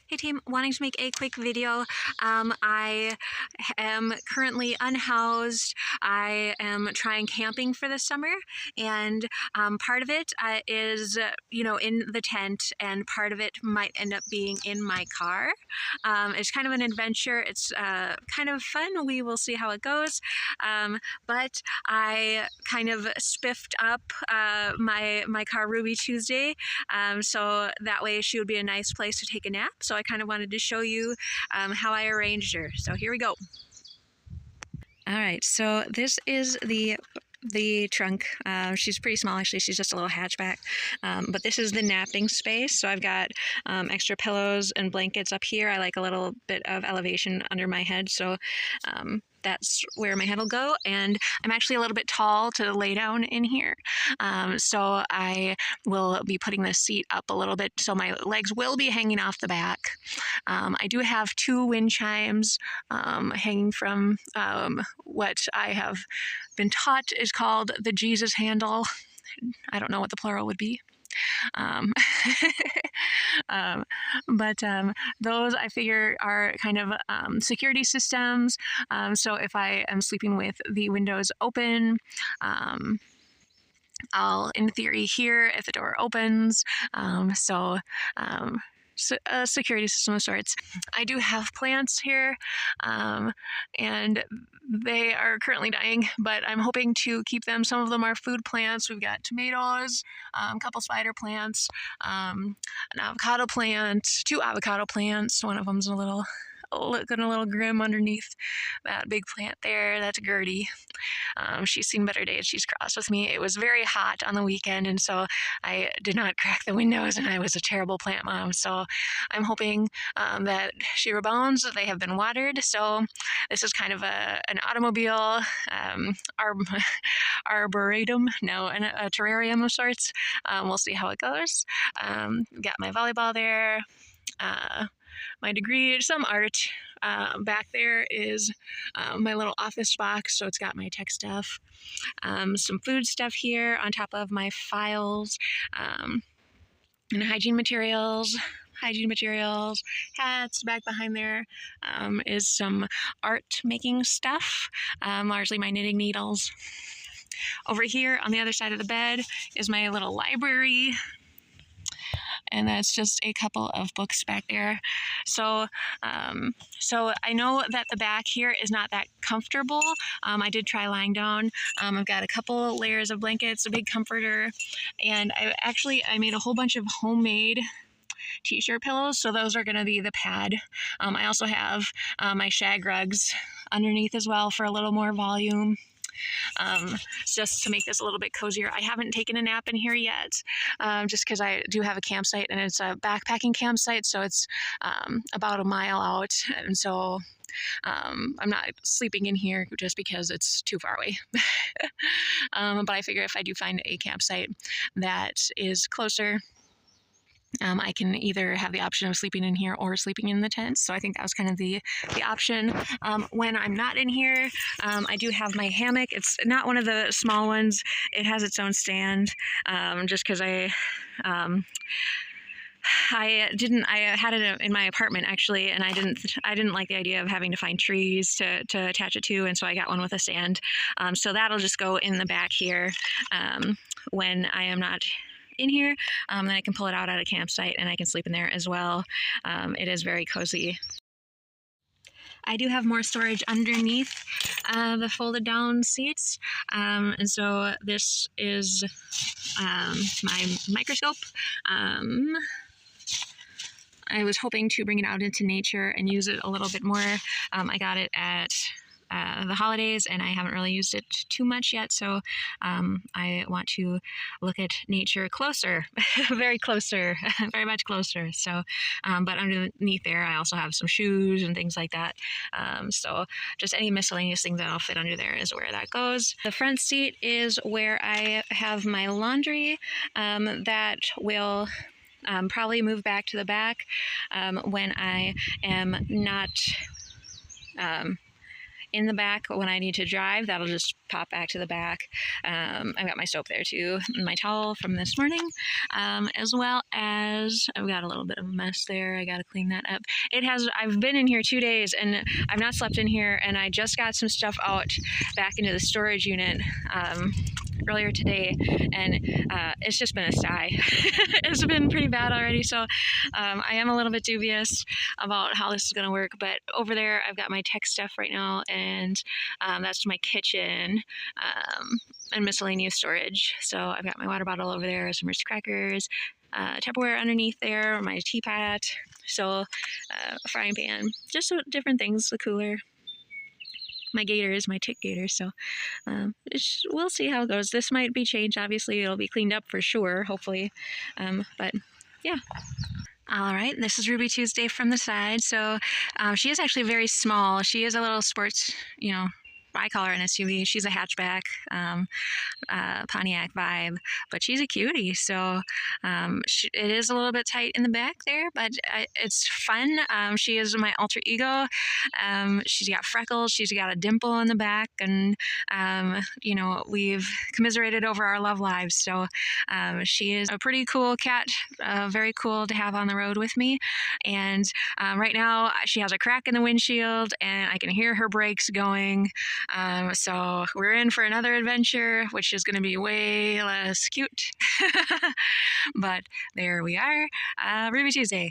Hey team, wanting to make a quick video. I am currently unhoused. I am trying camping for the summer, and part of it is, in the tent, and part of it might end up being in my car. It's kind of an adventure. It's kind of fun. We will see how it goes. But I kind of spiffed up my car Ruby Tuesday, so that way she would be a nice place to take a nap. So I kind of wanted to show you how I arranged her. So here we go. All right, so this is the trunk. She's pretty small, actually. She's just a little hatchback. But this is the napping space. So I've got extra pillows and blankets up here. I like a little bit of elevation under my head. So that's where my head will go. And I'm actually a little bit tall to lay down in here. So I will be putting this seat up a little bit so my legs will be hanging off the back. I do have 2 wind chimes hanging from what I have been taught is called the Jesus handle. I don't know what the plural would be. But those I figure are kind of security systems. So if I am sleeping with the windows open, I'll in theory hear if the door opens. A security system of sorts. I do have plants here, and they are currently dying, but I'm hoping to keep them. Some of them are food plants. We've got tomatoes, a couple spider plants, an avocado plant, 2 avocado plants. One of them's looking a little grim underneath that big plant there. That's Gertie. She's seen better days. She's crossed with me. It was very hot on the weekend, and so I did not crack the windows, and I was a terrible plant mom. So I'm hoping that she rebounds. They have been watered. So this is kind of an automobile arboretum, a terrarium of sorts. We'll see how it goes. Got my volleyball there. My degree, some art. Back there is my little office box, so it's got my tech stuff. Some food stuff here on top of my files, and hygiene materials, hats. Back behind there is some art making stuff, largely my knitting needles. Over here on the other side of the bed is my little library. And that's just a couple of books back there. So I know that the back here is not that comfortable. I did try lying down. I've got a couple layers of blankets, a big comforter, and I made a whole bunch of homemade t-shirt pillows, so those are going to be the pad. I also have my shag rugs underneath as well for a little more volume. Just to make this a little bit cozier. I haven't taken a nap in here yet, just because I do have a campsite, and it's a backpacking campsite, so it's about a mile out, and so I'm not sleeping in here just because it's too far away. But I figure if I do find a campsite that is closer, I can either have the option of sleeping in here or sleeping in the tent. So I think that was kind of the option. When I'm not in here, I do have my hammock. It's not one of the small ones. It has its own stand, just because I had it in my apartment actually, and I didn't like the idea of having to find trees to attach it to, and so I got one with a stand. So that'll just go in the back here when I am not in here. Then I can pull it out at a campsite and I can sleep in there as well. It is very cozy. I do have more storage underneath the folded down seats, and so this is my microscope. I was hoping to bring it out into nature and use it a little bit more. I got it at the holidays, and I haven't really used it too much yet, so I want to look at nature closer, very much closer. So, but underneath there, I also have some shoes and things like that. So just any miscellaneous thing that'll fit under there is where that goes. The front seat is where I have my laundry. That will probably move back to the back when I am not in the back when I need to drive. That'll just pop back to the back. I've got my soap there too, and my towel from this morning, as well as I've got a little bit of a mess there. I got to clean that up. I've been in here 2 days and I've not slept in here, and I just got some stuff out back into the storage unit earlier today, and it's just been a sigh. It's been pretty bad already, so I am a little bit dubious about how this is going to work. But over there I've got my tech stuff right now, and that's my kitchen, and miscellaneous storage. So I've got my water bottle over there, some Ritz crackers, Tupperware underneath there, my teapot, so a frying pan, just different things, the cooler, my gators, my tick gators. So we'll see how it goes. This might be changed. Obviously, it'll be cleaned up for sure, hopefully. But yeah. All right, this is Ruby Tuesday from the side. So she is actually very small. She is a little sports, I call her an SUV. She's a hatchback, Pontiac vibe, but she's a cutie. So it is a little bit tight in the back there, but it's fun. She is my alter ego. She's got freckles. She's got a dimple in the back, and we've commiserated over our love lives. So she is a pretty cool cat, very cool to have on the road with me. And right now she has a crack in the windshield, and I can hear her brakes going. So we're in for another adventure, which is going to be way less cute. But there we are. Ruby Tuesday.